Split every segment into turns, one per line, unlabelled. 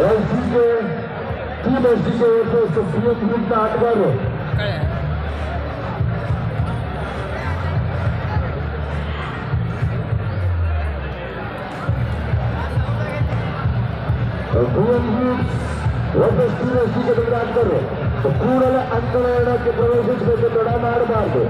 ಎಲ್ಸಿಕೆ team ಎಲ್ಸಿಕೆ versus ವಿರುದ್ಧ ಆಟಗಾರರು ಆಟಗಾರರು ಕೂಡಲೇ ಅಂಕಣಕ್ಕೆ ಪ್ರವೇಶಿಸಬೇಕು, ತಡ ಮಾಡಬಾರದು.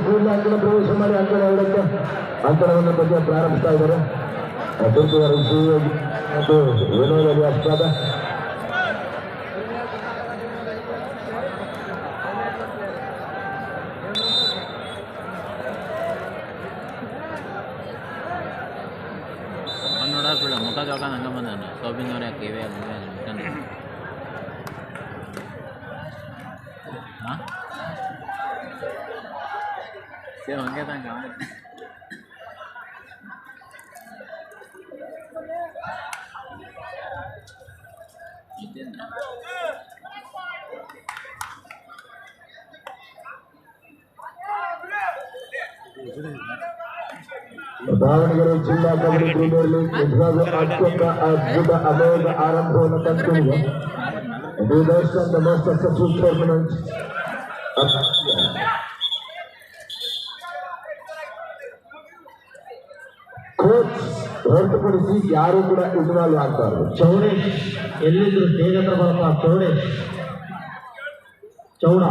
ಕೂಡಲೇ ಅಂಕಣ ಪ್ರವೇಶ ಮಾಡಿ ಅಂಕಣ ಹೇಳಕ್ಕೆ ಅಂಕಣವನ್ನು ಬಗ್ಗೆ ಪ್ರಾರಂಭಿಸ್ತಾ ಇದ್ದಾರೆ. ಮತ್ತು ವಿನೋದಲ್ಲಿ ಅಷ್ಟಾದ
ನೋಡ ಮುಖ ಜೋಕ ಹಂಗ ಬಂದಾನ ಸೋಬಿನ್ ಅವ್ರ ಕೇವೆ ಹಂಗೆ ತಂಗ
ದಾವಣಗೆರೆ ಜಿಲ್ಲಾ ಕಬಡ್ಡಿ ಪ್ರೀಮಿಯರ್ ಲೀಗ್ ಅತ್ಯಂತ ಅದ್ಭುತ ಅಮೋಘ ಆರಂಭವನ್ನು ಕಂಡುಕೊಂಡಿದೆ. The best and the most successful tournament. Coach ಹೊರತುಪಡಿಸಿ ಯಾರು ಕೂಡ ಇನ್ವಾಲ್ವ್ ಆಗ್ತಾರೆ. ಚೌಡೇಶ್ ಎಲ್ಲಿದ್ರು ಸ್ಟೇಜ್ ಹತ್ರ ಬರ್ತಾ ಚೌಡ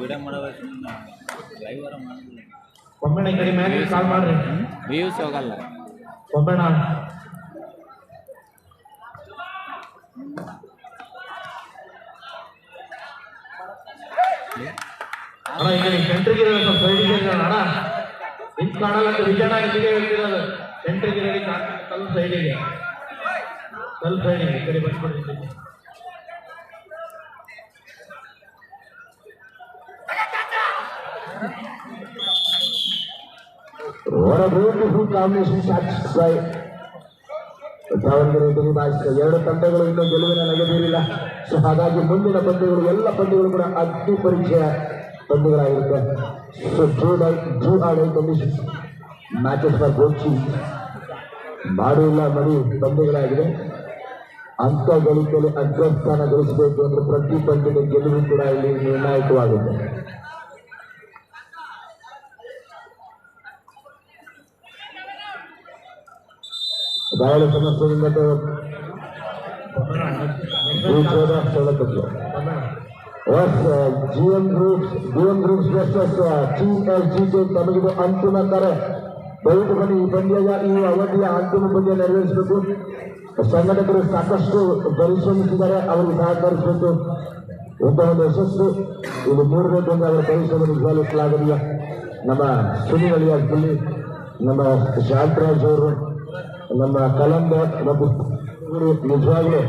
ವಿಡಿಯೋ ಮಾಡೋದು ಲೈವ್ ವರ ಮಾಡೋದಿಲ್ಲ.
ಒಮ್ಮೆ ಕಡೆ ಮ್ಯಾನೇಜ್ ಕಾಲ್ ಮಾಡ್ರಿ,
ವ್ಯೂಸ್ ಹೋಗಲ್ಲ.
ಒಬ್ಬಣ್ಣ ಅಣ್ಣ ಈಗ ಸೆಂಟ್ರಿಗೆ ಸ್ವಲ್ಪ ಸೈಡಿಗೆ ಅಣ್ಣ ನಿಂತು ಕಾಣಲ್ಲ ಅಂತ ವಿಜಯಣ್ಣ ಇಲ್ಲಿಗೆ ಹೇಳ್ತಿರೋದು. ಸೆಂಟ್ರಿಗೆ ರೆಡಿ ಸ್ವಲ್ಪ ಸೈಡಿಗೆ ಕಡೆ ಬಂದ್ಬಿಡ್ತೀನಿ. What a beautiful combination touched by Davanagere ಡಿವಿಬಾಯ್ಸ್. ಎರಡು ತಂಡಗಳು ಇನ್ನೂ ಗೆಲುವಿನ ನಗೆಬೀರಿಲ್ಲ. ಸೊ ಹಾಗಾಗಿ ಮುಂದಿನ ಪಂದ್ಯಗಳು ಎಲ್ಲ ಪಂದ್ಯಗಳು ಕೂಡ ಅಗ್ನಿ ಪರೀಕ್ಷೆಯ ಪಂದ್ಯಗಳಾಗಿರುತ್ತೆ. So do or die condition matches for both teams. ಮಾಡಿಲ್ಲ ಮಡಿ ಪಂದ್ಯಗಳಾಗಿದೆ. ಅಂಕ ಗಳಿಕೆಯಲ್ಲಿ ಅಗ್ರಸ್ಥಾನ ಗಳಿಸಬೇಕು ಅಂದ್ರೆ ಪ್ರತಿ ಪಂದ್ಯದ ಗೆಲುವು ಕೂಡ ಇಲ್ಲಿ ನಿರ್ಣಾಯಕವಾಗುತ್ತೆ. ಗಾಯದ ಸಮಸ್ಯೆಯಿಂದ GM Groups versus Team LGK ತಮಗಿದು ಅಂತಿಮ ಕರೆ. ದಯವಿಟ್ಟು ಬನ್ನಿ, ಈ ಪಂದ್ಯದ ಈ ಅವಧಿಯ ಅಂತಿಮ ಪಂದ್ಯ ನೆರವೇರಿಸಬೇಕು. ಸಂಘಟಕರು ಸಾಕಷ್ಟು ಪರಿಶ್ರಮಿಸಿದ್ದಾರೆ, ಅವರಿಗೆ ಸಹಕರಿಸಬೇಕು. ಇಂಥ ಒಂದು ಯಶಸ್ಸು ಇದು ಮೂಡಬೇಕು ಅಂತ ಅವರ ಪರಿಶ್ರಮ ನಿಜವಾಗಲಿಲ್ಲ. ನಮ್ಮ ಸುನಿಲ್ ಅಲಿಯಾಸ್ನಲ್ಲಿ ನಮ್ಮ ಶಾಂತರಾಜ್ ಅವರು, ನಮ್ಮ ಕಲಂಬ ಮತ್ತು ನಿಜವಾಗ್ಲೂ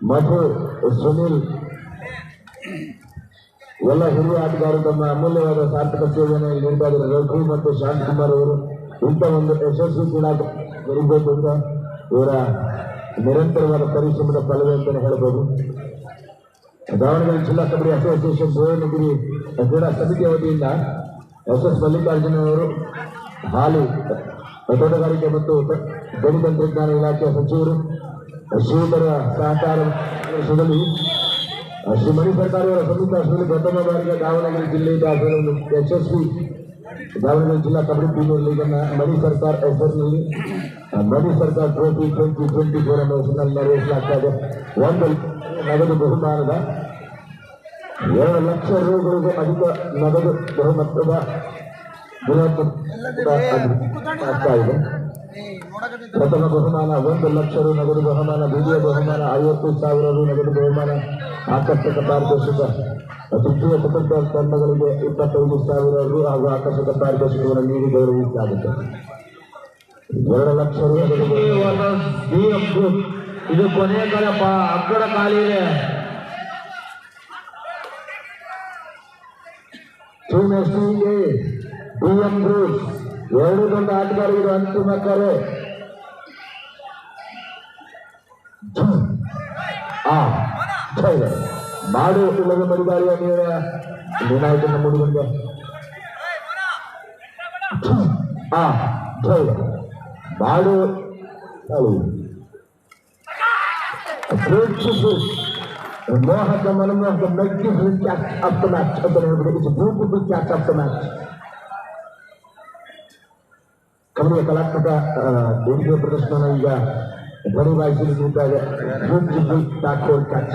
ಮಧು, ಸುನಿಲ್ ಎಲ್ಲ ಹಿರಿಯ ಆಟಗಾರರು ತಮ್ಮ ಅಮೂಲ್ಯವಾದ ಸಾರ್ಥಕ ಸೇವೆಯನ್ನು ನೀಡ್ತಾ ಇದ್ದಾರೆ. ರಘು ಮತ್ತು ಶಾಂತಕುಮಾರ್ ಅವರು ಇಂಥ ಒಂದು ಯಶಸ್ವಿ ಕ್ರೀಡಾಟ ಬರಬೇಕು ಅಂತ ಇವರ ನಿರಂತರವಾದ ಪರಿಶ್ರಮದ ಫಲವೇ ಅಂತಲೇ ಹೇಳ್ಬೋದು. ದಾವಣಗೆರೆ ಜಿಲ್ಲಾ ಕಬಡ್ಡಿ ಅಸೋಸಿಯೇಷನ್ ಭುವನಗಿರಿ ಕ್ರೀಡಾ ಸಮಿತಿ ವತಿಯಿಂದ ಎಸ್ ಮಲ್ಲಿಕಾರ್ಜುನ ಅವರು ಹಾಲಿ ತೋಟಗಾರಿಕೆ ಮತ್ತು ಗಣಿ ತಂತ್ರಜ್ಞಾನ ಇಲಾಖೆಯ ಸಚಿವರು, ಶ್ರೀಧರ ಸಹಕಾರ ವರ್ಷದಲ್ಲಿ ಶ್ರೀ ಮಣಿ ಸರ್ಕಾರವರ ಸಂಯುಕ್ತಾಶ್ರಮದಲ್ಲಿ ಪ್ರಥಮ ಬಾರಿಗೆ ದಾವಣಗೆರೆ ಜಿಲ್ಲೆಯಿಂದ ಯಶಸ್ವಿ ದಾವಣಗೆರೆ ಜಿಲ್ಲಾ ಕಬಡ್ಡಿ ಪ್ರೀಮಿಯರ್ ಲೀಗ್ ಅನ್ನು ಮಣಿ ಸರ್ಕಾರ ಹೆಸರಿನಲ್ಲಿ ಮಣಿ ಸರ್ಕಾರ ಟ್ರೋಫಿ 2024 ಅನ್ನು ಹೆಸರಿನಲ್ಲಿ ನೆರವೇರಿಸಲಾಗ್ತಾ ಇದೆ. ಒಂದು ನಗದು ಬಹುಮಾನದ 2 ಲಕ್ಷ ರೂಗಳಿಗೂ ಅಧಿಕ ನಗದು ಬಹುಮಟ್ಟದ ಆಗ್ತಾ ಇದೆ. ಪ್ರಥಮ ಬಹುಮಾನ 1 ಲಕ್ಷ ರು ನಗದು ಬಹುಮಾನ, ದ್ವಿತೀಯ ಬಹುಮಾನ 50,000 ರು ನಗದು ಬಹುಮಾನ, ಆಕರ್ಷಕ ಪಾರಿತೋಷಿಕ. ತೃತೀಯ ಚತುರ್ಥ ತಂಡಗಳಿಗೆ 25,000 ರು ಹಾಗೂ ಆಕರ್ಷಕ ಪಾರಿತೋಷಿಕವನ್ನು ನೀಡಿ ಗೌರವಿಸಲಾಗುತ್ತೆ. 2 ಲಕ್ಷ ರು ನಗದು
ಇದು ಕೊನೆಯ ಕಾಲಪ್ಪ, ಅಕ್ಕಡ ಖಾಲಿ ಇದೆ.
ಟೀಮ್ ಎಸ್ಟಿಗೆ ಡಿಎಂ ಗ್ರೂಪ್ 2 ತಂಡ ಆಟಗಾರರಿಗೆ ಅಂತಿಮ ಕರೆ. ಮಾಡು ಇಲ್ಲದ ಪರಿದಾರಿಯ ನಿರ್ಣಾಯಕನ ಮೂಡಿಬಂದೆ. ಮಾಡು ಮೋಹಕ ಮನಮೋಹಕ magnificent catch of the match ಅಂತ ಹೇಳ್ಬಿಟ್ಟು it's beautiful catch of the match. ಕಬಡ್ಡಿಯ ಕಲಾತ್ಮಕ ದೇಣಿಗೆ ಪ್ರದರ್ಶನ ಈಗ ಧ್ವನಿವಾಹಿಸಿ ನೀಡಿದ್ದಾರೆ. Beautiful back hold catch.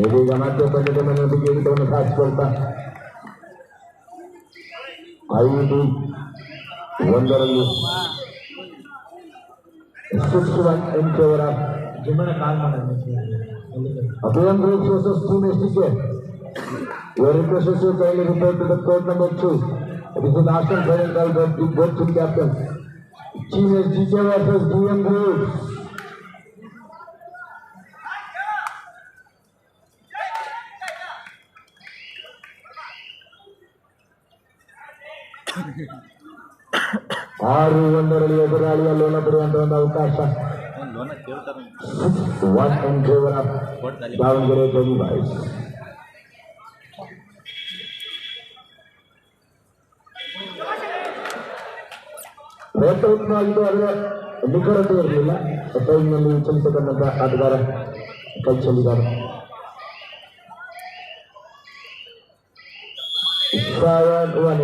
ಇದೀಗ ಮತ್ತೆ ಪಂದ್ಯದ ಮನೆಯೊಂದಿಗೆ ಹಿಡಿತವನ್ನು ಸಾಧಿಸಿಕೊಳ್ತಾ 5-1 6-1 in favor of Abhyam Group versus Team STK. You are requested to kindly report to the court number 2. It is the national final call by both team captains. Team STK versus DM Group. ಆರು ಒಂದರಲ್ಲಿ ಎದುರಾಳಿಯ ಲೋನ ಪಡೆಯುವಂತಹ ಒಂದು ಅವಕಾಶ. 1 in favor of Davanagere ಧ್ವನಿ boys. ಪ್ರಯತ್ನ ಉತ್ತಮವಾಗಿದ್ದು, ಆದರೆ ನಿಖರತೆ ಇರಲಿಲ್ಲ. ಟೈಮ್ನಲ್ಲಿ ಚಲಿಸತಕ್ಕಂಥ ಆಟಗಾರ ಕೈ ಚೆಲ್ಲಿದ್ದಾರೆ.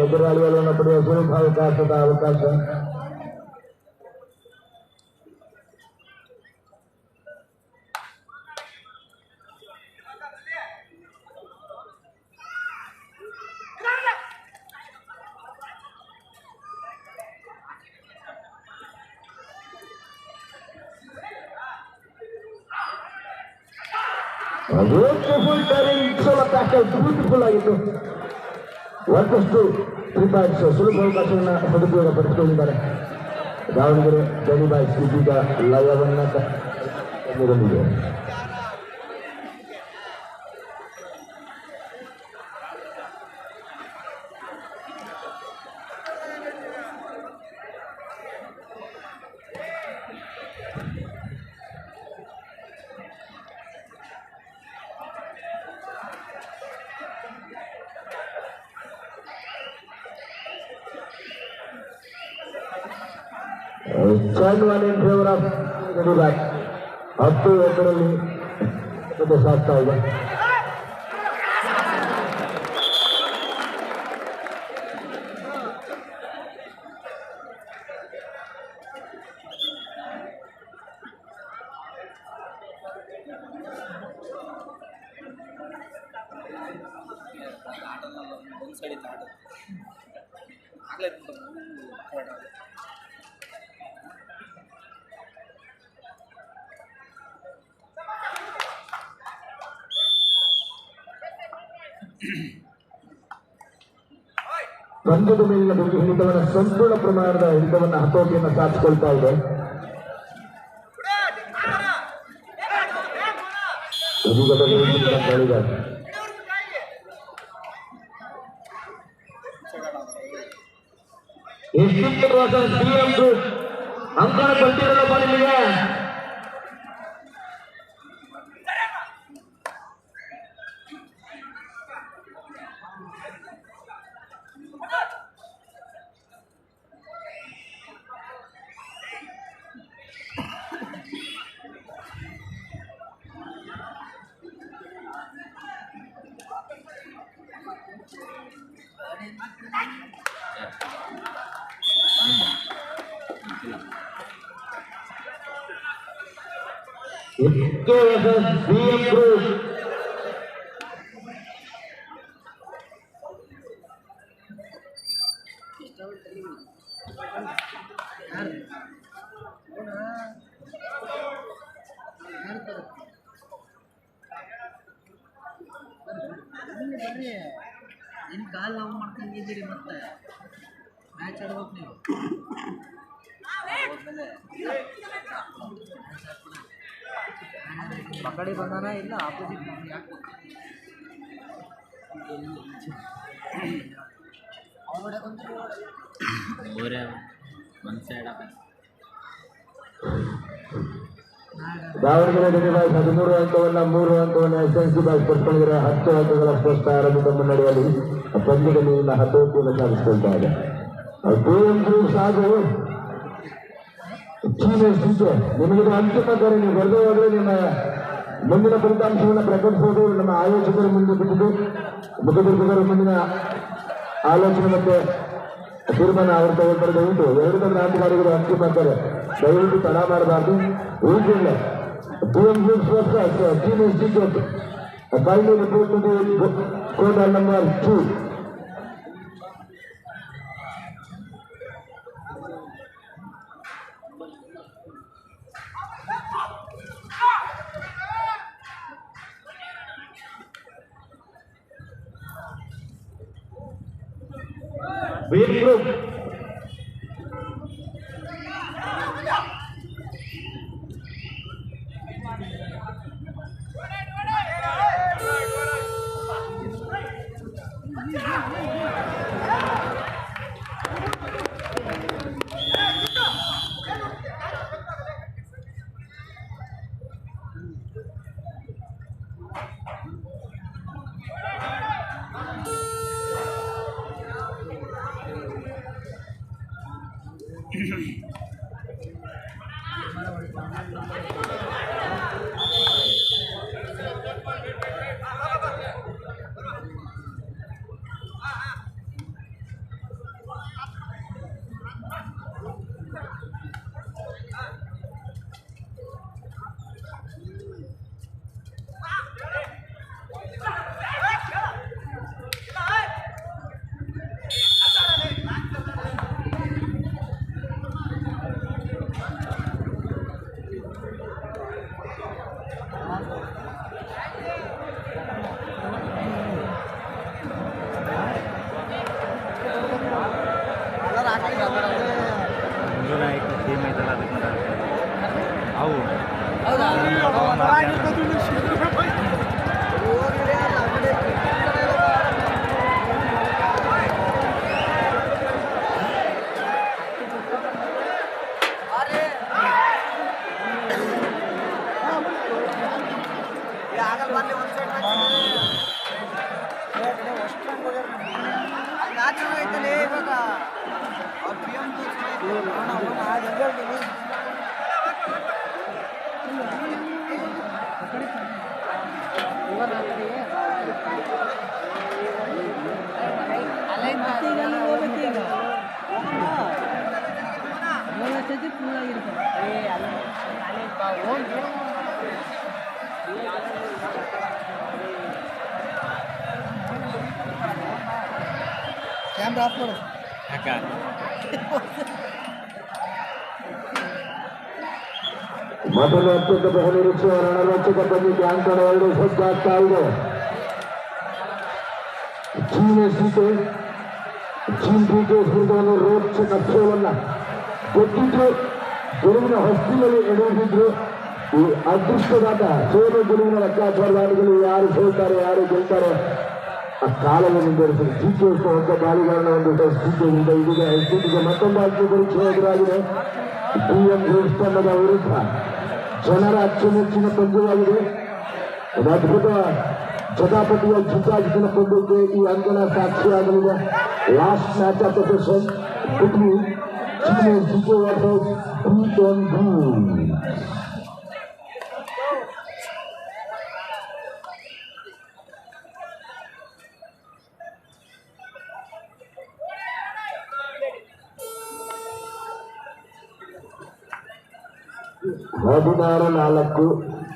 ಎದುರಾಳಿಯ ಲೋನ ಪಡೆಯುವ ಸುಲಭ ಅವಕಾಶ. ಬ್ಯೂಟಿಫುಲ್ ಟರ್ನಿಂಗ್, ಸೋಲ ಟ್ಯಾಕಲ್ ಬ್ಯೂಟಿಫುಲ್ ಆಗಿತ್ತು. 1+2 ಪಾಯಿಂಟ್ಸ್ ಸುಲಭ ಅವಕಾಶವನ್ನು ಸದುಪಯೋಗ ಪಡಿಸಿಕೊಂಡಿದ್ದಾರೆ ದಾವಣಗೆರೆ ಧ್ವನಿ ಬಾಯ್ಸ್. ಇದೀಗ ಲಯವನ್ನ ಬಂದಿದೆ. Turn 1 in favor of Gunny back. 10 ಮುಂದೆ ಸಾಗ್ತಾ ಇದೆ. ಪಂದ್ಯದ ಮೇಲಿನ ಹಿಡಿತವನ್ನು ಸಂಪೂರ್ಣ ಪ್ರಮಾಣದ ಹಿಡಿತವನ್ನು ಹತೋಟಿಯನ್ನು ಸಾಧಿಸಿಕೊಳ್ತಾ ಇದೆ. ಅಂಕಣ ಬಂದಿರಲ್ಲ ನಿಮಗೆ.
Gila.
KSS BM Group.
ಇನ್ನು ಕಾಲು ನಾವು ಮಾಡ್ಕೊಂಡಿದ್ದೀರಿ ಮತ್ತೆ ಮ್ಯಾಚ್ ಆಡ್ಬೇಕು ನೀವು ಪಕಡಿ ಬಂದಾನ ಇಲ್ಲ ಆಪೋಸಿಟ್ ಯಾಕೆ
ಬೋರೆ ಒಂದು ಸೈಡ್
ದಾವಣಗೆರೆ ಡಿಡಿಬಾಯ್ಸ್ 13 ಅಂಕವನ್ನ 3 ಅಂಕವನ್ನ SNC ಬಾಯ್ಸ್ ಪಡ್ಕೊಂಡಿದ್ದಾರೆ. 10 ಅಂಕಗಳ ಸ್ಪಷ್ಟ ಆರಂಭಿಕ ಮುನ್ನಡೆಯಲ್ಲಿ ಪಂದ್ಯದಲ್ಲಿ 10 ಅಂಕವನ್ನು ಸಾಧಿಸಿಕೊಳ್ತಾ ಇದೆ. BM Groups ಹಾಗೂ ನಿಮಗೆ ಅಂತಿಮ ಕರೆ ನೀವು ಬರೆದು ಹೋದ್ರೆ ನಿಮ್ಮ ಮುಂದಿನ ಫಲಿತಾಂಶವನ್ನು ಪ್ರಕಟಿಸುವುದು ನಮ್ಮ ಆಯೋಜಕರ ಮುಂದೆ ಬಿಟ್ಟಿದ್ದು ಮುಖದುರ್ಗದವರ ಮುಂದಿನ ಆಲೋಚನೆ ಮತ್ತೆ ತೀರ್ಮಾನ ಅವರು ತಗೊಳ್ತಾರೆ. ದಯವಿಟ್ಟು 2 ಕ್ರಾಂತಿಕಾರಿಗಳು ಅಂತಿಮ ಕರೆ ದಯವಿಟ್ಟು ತಡ ಮಾಡಬಾರ್ದು. ಈಗಿಲ್ಲ BM Groups versus Team Institute. Kindly report to the code number 2.
BM Group.
Team ಐತಲ್ಲ ಅದಕ್ಕೆ ಅವು
ಕ್ಯಾಮ್ರಾ ಆಫ್ ಮಾಡು
ಯಾಕ
ಮೊದಲು ಅತ್ಯಂತ ಬಹುನಿರೀಕ್ಷೆಯ ರಣರೋಚಕ ಪಂದ್ಯಕ್ಕೆ ಅಂಕಣ 2 ಸಜ್ಜಾಗ್ತಾ ಇದೆ. ವಿರುದ್ಧವನ್ನು ರೋಚಕ ಸೋಲನ್ನ ಗೊತ್ತಿದ್ರು ಗೆಲುವಿನ ಹೊಸ್ತಿಯಲ್ಲಿ ಎಳೆದಿದ್ರು. ಈ ಅದೃಷ್ಟದಾಟ ಸೋಲು ಗೆಲುವಿನ ಲೆಕ್ಕಾಚಾರದಾಟಗಳು ಯಾರು ಸೋಲ್ತಾರೆ ಯಾರು ಗೆಲ್ತಾರೆ ಆ ಕಾಲವನ್ನು ನಿರ್ಧರಿಸಿದೆ. ಜಿಕೆಎಸ್ ಹೊಸ ಬಾಲಿಗಾರನ ಒಂದು ಟೆಸ್ಟಿಂದ ಇದೀಗ ಎಸ್ಟಿಗೆ ಮತ್ತೊಂದು ಅಂಕ ಪರೀಕ್ಷೆ ಎದುರಾಗಿದೆ. BM Groups ತಂಡದ ವಿರುದ್ಧ ಜನರ ಅಚ್ಚುಮೆಚ್ಚಿನ ಪಂದ್ಯವಾಗಿದೆ. ಒಂದು ಅದ್ಭುತ ಜಟಾಪಟಿಯ ಜಿದ್ದಾಜಿನ ಪಂದ್ಯಕ್ಕೆ ಈ ಅಂಕಣ ಸಾಕ್ಷಿಯಾಗಲಿದೆ. Last match of the session between GK versus BM Groups. ಹದಿನಾರು 4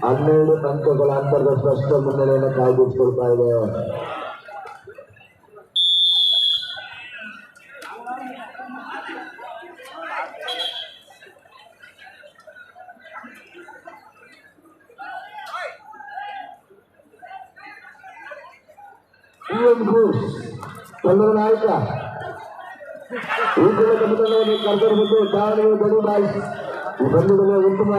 12 ಅಂಕಗಳ ಅಂತರದ ಸ್ಪಷ್ಟ ಮುನ್ನಡೆಯನ್ನು ಕಾಯ್ದಿರಿಸಿಕೊಳ್ತಾ ಇದೆ. ತಂಡದ ನಾಯಕ ಈ ತಂಡವನ್ನು ಕರೆದೊಂದು ದಾವಣಗೆರೆ ಬಡಿ ಬಾಯ್ಸ್ ಈ ಪಂದ್ಯದಲ್ಲಿ ಉತ್ತಮ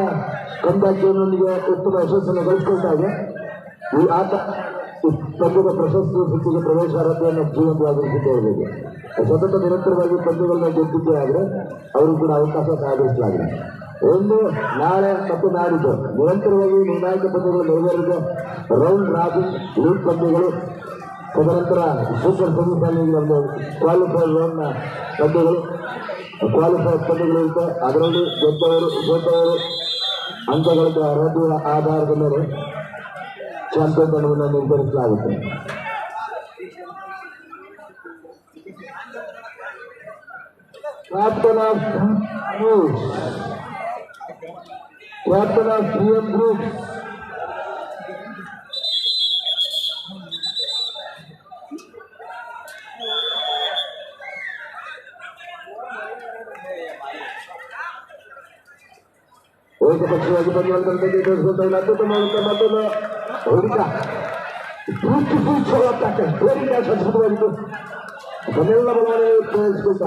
ಕಂದಾಕಿಯೊಂದಿಗೆ ಉತ್ತಮ ಯಶಸ್ಸನ್ನು ಗಳಿಸಿಕೊಳ್ತಾ ಇದೆ. ಈ ಆಟ ಪಂದ್ಯದ ಪ್ರಶಸ್ತಿ ಸುತ್ತಿಗೆ ಪ್ರವೇಶಾರ್ಹತೆಯನ್ನು ಜೀವಂತವಾಗಿರಿಸಿದ್ದೇ ಇರಬೇಕು. ಸತತ ನಿರಂತರವಾಗಿ ಪಂದ್ಯಗಳನ್ನ ಗೆದ್ದಿದ್ದೇ ಆದರೆ ಅವರು ಕೂಡ ಅವಕಾಶ ಸಾಧಿಸಲಾಗಿದೆ. ಒಂದು ನಾಳೆ ಮತ್ತು ನಾಡಿದ್ದು ನಿರಂತರವಾಗಿ ನಿರ್ಣಾಯಕ ಪಂದ್ಯಗಳು ನೆರವೇರಿದ ರೌಂಡ್ ರಾಬಿನ್ ಲೀಗ್ ಪಂದ್ಯಗಳು, ತದನಂತರ ಸೂಪರ್ ಸೆಮಿಫೈನಲ್ ಒಂದು ಕ್ವಾಲಿಫೈರ್ ರೌಂಡ್ನ ಪಂದ್ಯಗಳು, ಕ್ವಾಲಿಫೈರ್ ಪಂದ್ಯಗಳು ಇರುತ್ತೆ. ಅದರಲ್ಲಿ ಗೆದ್ದವರು ಅಂಕಗಳ ರದ್ದುವ ಆಧಾರದ ಮೇಲೆ ಚಾಂಪಿಯನ್ ತಂಡವನ್ನು ನಿರ್ಧರಿಸಲಾಗುತ್ತೆ. ಕ್ಯಾಪ್ಟನ್ ಆಫ್ CM Group ಏಕಪಕ್ಷವಾಗಿ ಬಂದುವಂತೆ ಅತ್ಯುತ್ತಮ ಮತ್ತೊಂದು ಹೊಡಿತ ಅದ್ಭುತವಾಗಿತ್ತು. ಅದನ್ನೆಲ್ಲ ಬಲವಾಗಿ ಪ್ರಯೋಗಿಸಿಕೊಂಡ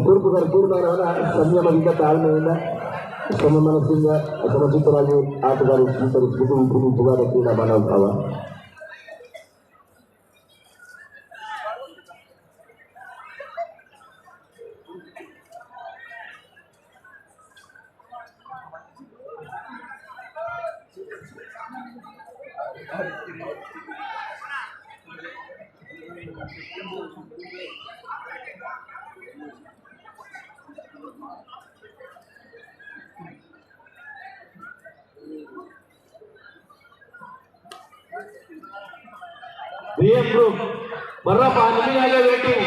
ತೀರ್ಪುಗಾರ ತೀರ್ಮಾನವನ್ನು ಸಂಯಮದಿಂದ ತಾಳ್ಮೆಯಿಂದ ಸಮಮನಸ್ಸಿಂದ ಸಮಚಿತ್ತರಾಗಿ ಆಟಗಾರರು ಸ್ವೀಕರಿಸಿಬಿಟ್ಟು ಈ ತೀರ್ಪುಗಾರ ಕ್ರೀಡಾ ಮನೋಭಾವ.
BM Group berapa ini ada waiting.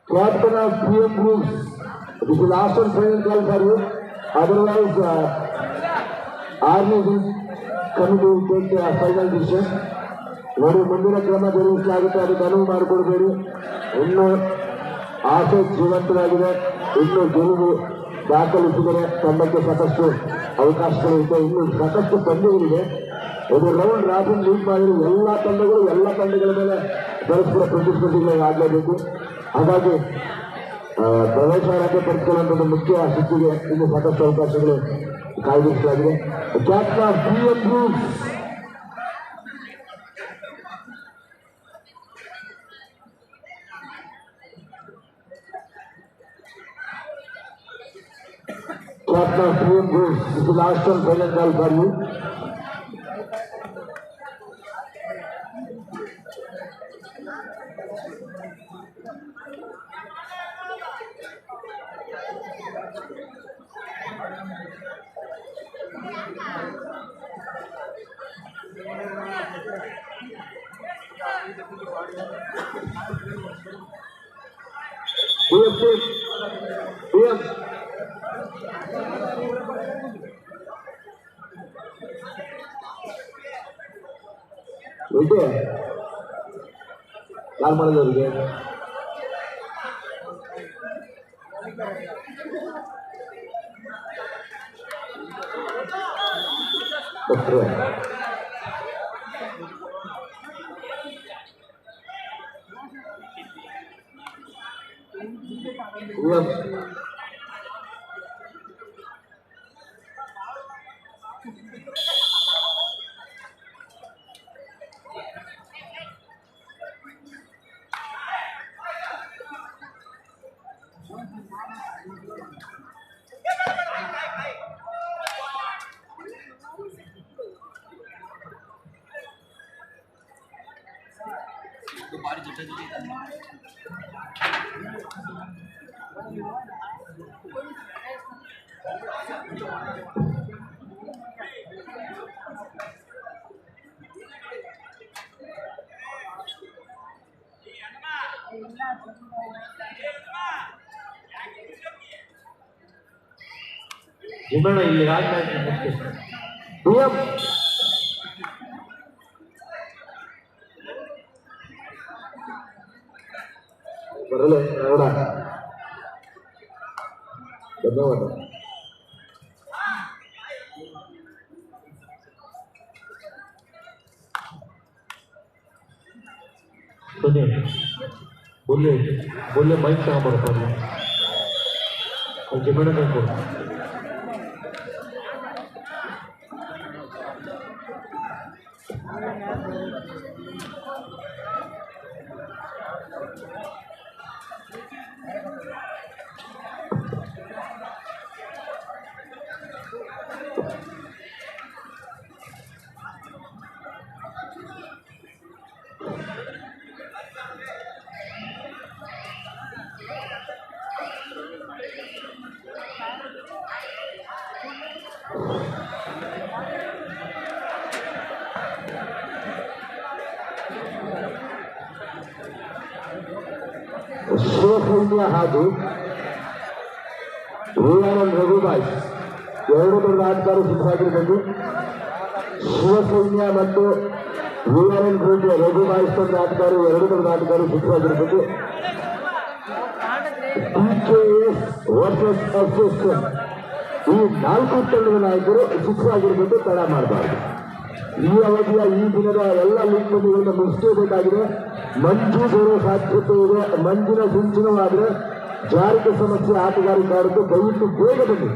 Captain of CM Group, this is last and final call for you. Otherwise, Army committee will take a final decision. ನೋಡಿ, ಮುಂದಿನ ಕ್ರಮ ಜರುಗಿಸಲಾಗುತ್ತೆ, ಅದಕ್ಕೆ ಅನುವು ಮಾಡಿಕೊಡ್ಬೇಡಿ. ಇನ್ನೂ ಆಸೆ ಜೀವಂತವಾಗಿದೆ, ಇನ್ನೂ ಗೆಲುವು ದಾಖಲಿಸಿದರೆ ತಂಡಕ್ಕೆ ಸಾಕಷ್ಟು ಅವಕಾಶಗಳಿರುತ್ತೆ. ಇನ್ನು ಸಾಕಷ್ಟು ಪಂದ್ಯಗಳಿದೆ. ಇದು ರೌಂಡ್ ರಾಬಿನ್ ಲೀಗ್ ಮಾಡಿ ಎಲ್ಲ ತಂಡಗಳ ಮೇಲೆ ಪರಸ್ಪರ ಪ್ರತಿಸ್ಪರ್ಧಿಗಳಿಗೆ ಆಗಲೇಬೇಕು. ಹಾಗಾಗಿ ಪ್ರವೇಶಾರ್ಹತೆ ಪಡೆದುಕೊಳ್ಳುವಂಥದ್ದು ಮುಖ್ಯ ಸುತ್ತಿಗೆ ಇನ್ನು ಸಾಕಷ್ಟು ಅವಕಾಶಗಳು ಕಾಯ್ದಿರಿಸಲಾಗಿದೆ. Captain of CM Group this is the last one final call for you. BM okay, call ಮಾಡಿದವ್ರಿಗೆ ಭೀಮಣ್ಣ ಇಲ್ಲಿ ರಾಜ PM ಬರಲ್ಲ ನೋಡ ಧನ್ಯವಾದ. ಬನ್ನಿ बोले बोले माइक तಗೊಂಡ್ಬರ್ತಾರೆ ಜಮೀನ ಕಳ್ಕೊ ಶಿವಸೈನ್ಯ ಹಾಗೂ VRL ರಘುಬಾಯಿ ಎರಡು ದೊಡ್ಡ ಆಟಗಾರರು ಸಿದ್ಧವಾಗಿರಬೇಕು. ಶಿವಸೈನ್ಯ ಮತ್ತು VRL ರಘುಬಾಯಿ ತಂಡ ಆಟಗಾರರು ಎರಡು ದೊಡ್ಡ ಆಟಗಾರರು ಸಿದ್ಧವಾಗಿರಬೇಕು. PKS ವರ್ಸಸ್ ಅಸೋಸಿಯೇಷನ್ ಈ ನಾಲ್ಕು ತಂಡದ ನಾಯಕರು ಸಿದ್ಧವಾಗಿರಬೇಕು, ತಡ ಮಾಡಬಾರದು. ಈ ಅವಧಿಯ ಈ ದಿನದ ಎಲ್ಲ ಲೀಗ್ ಪಂದ್ಯಗಳನ್ನು ಮುಗಿಸಲೇಬೇಕಾಗಿದೆ. ಮಂಜು ಬರೋ ಸಾಧ್ಯತೆ ಇದೆ. ಮಂಜಿನ ಸಿಂಚನವಾದರೆ ಜಾರಿಗೆ ಸಮಸ್ಯೆ ಆಟಗಾರರು ದಯವಿಟ್ಟು ಬೇಗ ಬನ್ನಿ.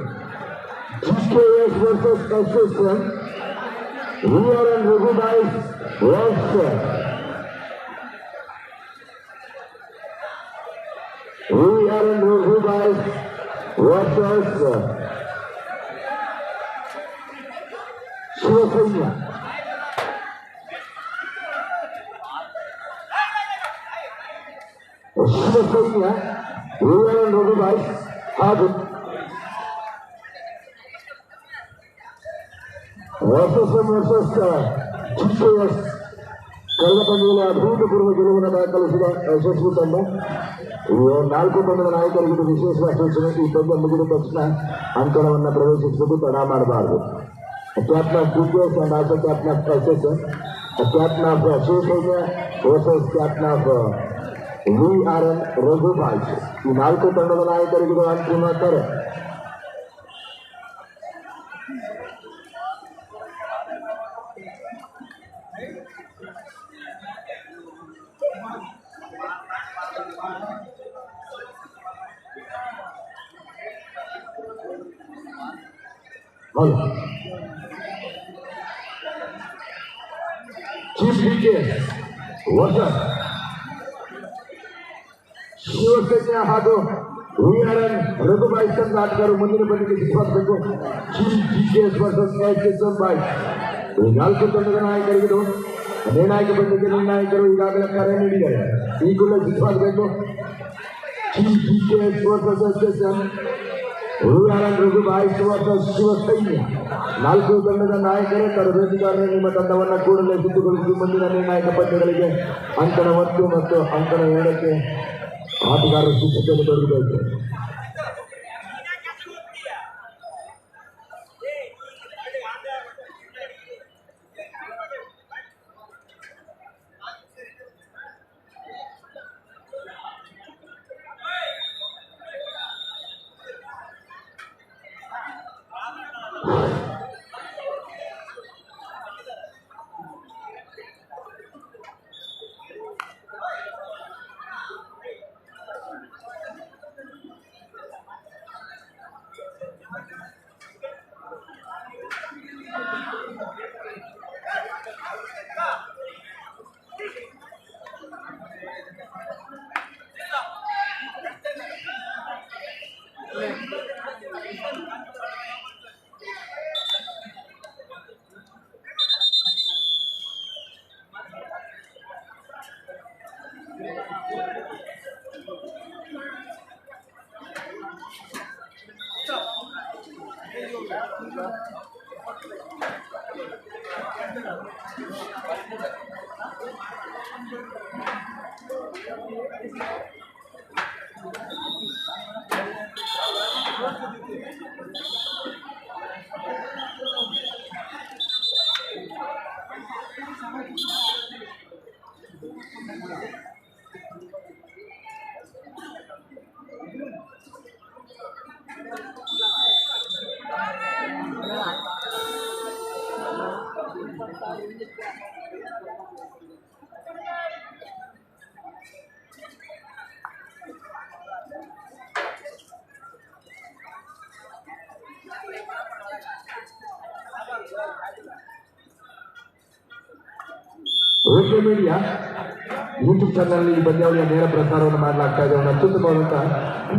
PKS versus association VRL Raghubai versus VRL Raghubai versus Shivasainya. Shivasainya VRL Raghubai ಹಾಗೂ ವರ್ಸಸ್ PKS ಕಳೆದ ಪಂದ್ಯದಲ್ಲಿ ಅಭೂತಪೂರ್ವ ಗೆಲುವನ್ನು ದಾಖಲಿಸಿದ ಯಶಸ್ವಿ ತಂಡ. ನಾಲ್ಕು ತಂಡದ ನಾಯಕರಿಗೆ ವಿಶೇಷ ಸೂಚನೆ. ಈ ಪಂದ್ಯ ಮುಗಿದ ತಕ್ಷಣ ಅಂಕಣವನ್ನು ಪ್ರವೇಶಿಸಬೇಕು, ತಡ ಮಾಡಬಾರದು. Captain of PKS and also captain of SSN, captain of ಶಿವಸೈನ್ಯ versus captain of VRL ರಘುಬಾಯಿ. ಈ ನಾಲ್ಕು ತಂಡದ ನಾಯಕರಿಗೆ ಅಂತಿಮ ಕರೆ. ಚೀಫ್ PKS ವರ್ಸಸ್ ಶಿವಸೈನ್ಯ ಹಾಗೂ VRL ರಘುಬಾಯಿ ತಂಡ ಆಟಗಾರರು ಮುಂದಿನ ಪಂದ್ಯಕ್ಕೆ ಸಿದ್ಧವಾಗಬೇಕು. ಚೀಫ್ PKS ವರ್ಸಸ್ SSN ಬಾಯ್. ಈ ನಾಲ್ಕು ತಂಡದ ನಾಯಕರಿಗೂ ನಿರ್ಣಾಯಕ ಪಂದ್ಯಕ್ಕೆ ನಿರ್ಣಾಯಕರು ಈಗಾಗಲೇ ಕರೆ ನೀಡಿದ್ದಾರೆ. ಈ ಕೂಡಲೇ ಸಿದ್ಧವಾಗಬೇಕು. Chief PKS versus SSN, VRL Raghubai versus Shivasainya. ನಾಲ್ಕು ತಂಡದ ನಾಯಕರೇ ತರಬೇತುದಾರರು ನಿಮ್ಮ ತಂಡವನ್ನು ಕೂಡಲೇ ಸಿದ್ಧಗೊಳಿಸಿ ಮುಂದಿನ ನಿರ್ಣಾಯಕ ಪಂದ್ಯಗಳಿಗೆ ಅಂಕಣ 1 ಮತ್ತು ಅಂಕಣ 2ಕ್ಕೆ ಆಟಗಾರರು ಸಿದ್ಧತೆಯನ್ನು ತೊಡಗಬೇಕು. ಓಕೆ ಮೀಡಿಯಾ ಯೂಟ್ಯೂಬ್ ಚಾನಲ್ ಈ ಪಂದ್ಯಾವಳಿಯ ನೇರ ಪ್ರಸಾರವನ್ನು ಮಾಡಲಾಗ್ತಾ ಇದೆ. ಒಂದು ಅತ್ಯುತ್ತಮವಾದಂತಹ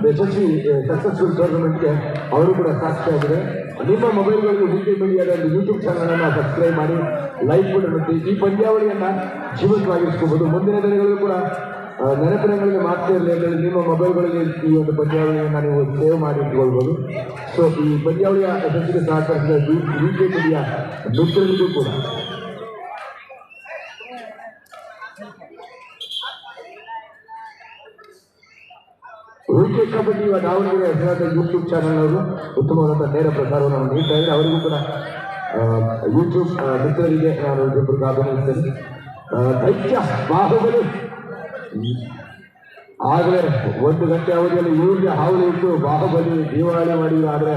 ಯಶಸ್ವಿ ಸಕ್ಸಸ್ಫುಲ್ ಟೂರ್ನಮೆಂಟ್ಗೆ ಅವರು ಕೂಡ ಸಾಕ್ಷಿಯಾಗಿದೆ. ನಿಮ್ಮ ಮೊಬೈಲ್ಗಳಿಗೆ ವಿಕೆ ಮೀಡಿಯಾದ ಯೂಟ್ಯೂಬ್ ಚಾನಲ್ ಅನ್ನು ಸಬ್ಸ್ಕ್ರೈಬ್ ಮಾಡಿ ಲೈಕ್ ಕೂಡ ನೋಡಿ. ಈ ಪಂದ್ಯಾವಳಿಯನ್ನ ಜೀವಂತವಾಗಿರಿಸ್ಕೋಬಹುದು. ಮುಂದಿನ ದಿನಗಳಲ್ಲೂ ಕೂಡ ನೆನಪಿನಗಳಿಗೆ ಮಾತ್ರ ಇರಲಿ ಅಂತೇಳಿ ನಿಮ್ಮ ಮೊಬೈಲ್ಗಳಿಗೆ ಈ ಒಂದು ಪಂದ್ಯಾವಳಿಯನ್ನು ನೀವು ಸೇವ್ ಮಾಡಿ ಇಟ್ಕೊಳ್ಬೋದು. ಸೊ ಈ ಪಂದ್ಯಾವಳಿಯ ಯಶಸ್ಸಿಗೆ ಸಹಕರಿಸಿದ ವಿಕೆ ಮೀಡಿಯಾ ಮಿತ್ರರಿಗೂ ಕೂಡ ವಿಕೆ ಕಬಡ್ಡಿ ದಾವಣಗೆರೆ ಹೆಸರಾದ ಯೂಟ್ಯೂಬ್ ಚಾನಲ್ ಅವರು ಉತ್ತಮವಾದಂತಹ ನೇರ ಪ್ರಸಾರವನ್ನು ನೀಡ್ತಾ ಇದ್ದಾರೆ. ಅವರಿಗೂ ಕೂಡ ಯೂಟ್ಯೂಬ್ ಮಿತ್ರರಿಗೆ ನಾನು ಇಬ್ಬರಿಗೆ ಅಭಿನಂದಿಸ್ತೇನೆ. ದೈತ್ಯ ಬಾಹುಬಲಿ ಆಗಲೇ 1 ಗಂಟೆ ಅವಧಿಯಲ್ಲಿ ಇವ್ರಿಗೆ ಹಾವಳಿ ಇಟ್ಟು ಬಾಹುಬಲಿ ದಿವಾಳಿ ಮಾಡಿದ್ರು. ಆದರೆ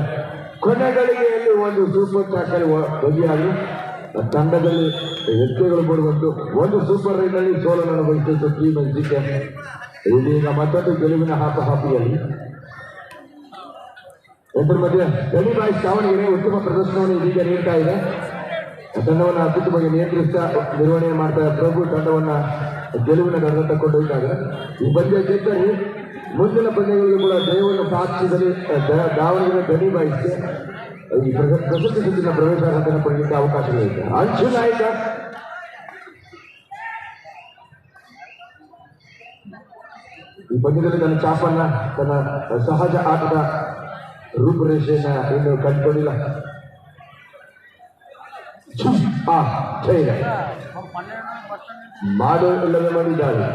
ಕೊನೆಗಳಿಗೆಯಲ್ಲಿ ಒಂದು ಸೂಪರ್ ಟ್ಯಾಕಲ್ ಬಗೆಯಾಗಿ ತಂಡದಲ್ಲಿ ವ್ಯಕ್ತಿಗಳು ಕೊಡುವಂತು ಒಂದು ಸೂಪರ್ ರೈಡ್ನಲ್ಲಿ ಸೋಲನ್ನು ಅನುಭವಿಸಿದ್ದು ಟೀಮ್ ಎನ್ಜಿಕೆ. ಇದೀಗ ಮತ್ತೊಂದು ಗೆಲುವಿನ ಹಾಪಿಯಲ್ಲಿ ಇದರ ಮಧ್ಯೆ ಗಡಿ ಬಾಯ್ಸ್ ದಾವಣಗೆರೆ ಉತ್ತಮ ಪ್ರದರ್ಶನವನ್ನು ಇದೀಗ ನೀಡ್ತಾ ಇದೆ. ತಂಡವನ್ನು ಅತ್ಯುತ್ತಮವಾಗಿ ನಿಯಂತ್ರಿಸ್ತಾ ನಿರ್ವಹಣೆ ಮಾಡ್ತಾ ಪ್ರಭು ತಂಡವನ್ನ ಗೆಲುವಿನ ಗಡದ ಕೊಂಡೊಯ್ದಾಗ ಈ ಪಂದ್ಯ ಗೆದ್ದರೆ ಮುಂದಿನ ಪಂದ್ಯಗಳಿಗೂ ಕೂಡ ಜಯವನ್ನು ಸಾಧಿಸಿದಲ್ಲಿ ದಾವಣಗೆರೆ ಗಡಿ ಬಾಯ್ಸ್ಗೆ ಈ ಪ್ರಶಸ್ತಿ ಸುತ್ತಿನ ಪ್ರವೇಶ ಹಂತನ ಪಡೆಯಲಿಕ್ಕೆ ಅವಕಾಶಗಳಿದೆ. ಅಂಚು ನಾಯಕ ಈ ಪಂದ್ಯದಲ್ಲಿ ತನ್ನ ಚಾಪನ್ನ ತನ್ನ ಸಹಜ ಆಟದ ರೂಪುರೇಷೆಯನ್ನ ಇನ್ನು ಕಂಡುಕೊಂಡಿಲ್ಲ. ಮಾಡೋ ಇಲ್ಲವೇ ಮಾಡಿದ್ದಾರೆ.